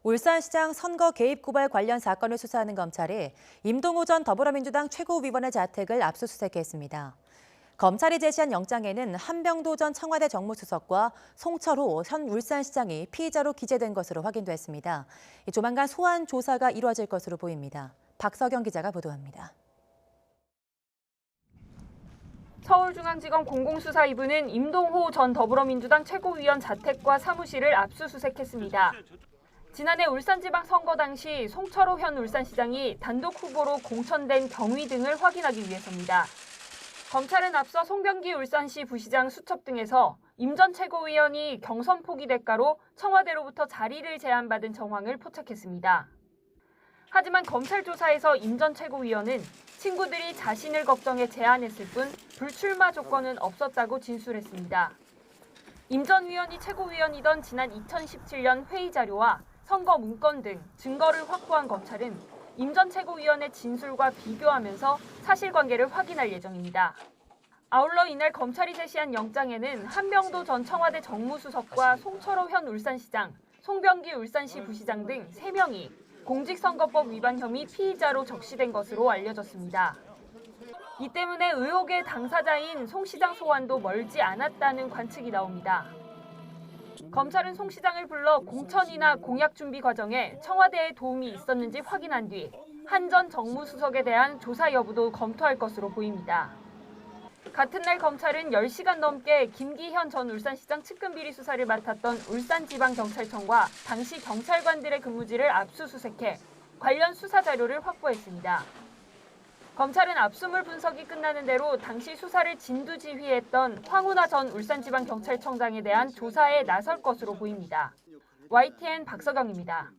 울산시장 선거 개입 고발 관련 사건을 수사하는 검찰이 임동호 전 더불어민주당 최고위원의 자택을 압수수색했습니다. 검찰이 제시한 영장에는 한병도 전 청와대 정무수석과 송철호 현 울산시장이 피의자로 기재된 것으로 확인됐습니다. 조만간 소환 조사가 이루어질 것으로 보입니다. 박서경 기자가 보도합니다. 서울중앙지검 공공수사 2부는 임동호 전 더불어민주당 최고위원 자택과 사무실을 압수수색했습니다. 지난해 울산지방 선거 당시 송철호 현 울산시장이 단독 후보로 공천된 경위 등을 확인하기 위해서입니다. 검찰은 앞서 송병기 울산시 부시장 수첩 등에서 임 전 최고위원이 경선 포기 대가로 청와대로부터 자리를 제안받은 정황을 포착했습니다. 하지만 검찰 조사에서 임 전 최고위원은 친구들이 자신을 걱정해 제안했을 뿐 불출마 조건은 없었다고 진술했습니다. 임 전 위원이 최고위원이던 지난 2017년 회의 자료와 선거 문건 등 증거를 확보한 검찰은 임 전 최고위원의 진술과 비교하면서 사실관계를 확인할 예정입니다. 아울러 이날 검찰이 제시한 영장에는 한병도 전 청와대 정무수석과 송철호 현 울산시장, 송병기 울산시 부시장 등 3명이 공직선거법 위반 혐의 피의자로 적시된 것으로 알려졌습니다. 이 때문에 의혹의 당사자인 송 시장 소환도 멀지 않았다는 관측이 나옵니다. 검찰은 송 시장을 불러 공천이나 공약 준비 과정에 청와대의 도움이 있었는지 확인한 뒤 한 전 정무수석에 대한 조사 여부도 검토할 것으로 보입니다. 같은 날 검찰은 10시간 넘게 김기현 전 울산시장 측근 비리 수사를 맡았던 울산지방경찰청과 당시 경찰관들의 근무지를 압수수색해 관련 수사 자료를 확보했습니다. 검찰은 압수물 분석이 끝나는 대로 당시 수사를 진두지휘했던 황운하 전 울산지방경찰청장에 대한 조사에 나설 것으로 보입니다. YTN 박서경입니다.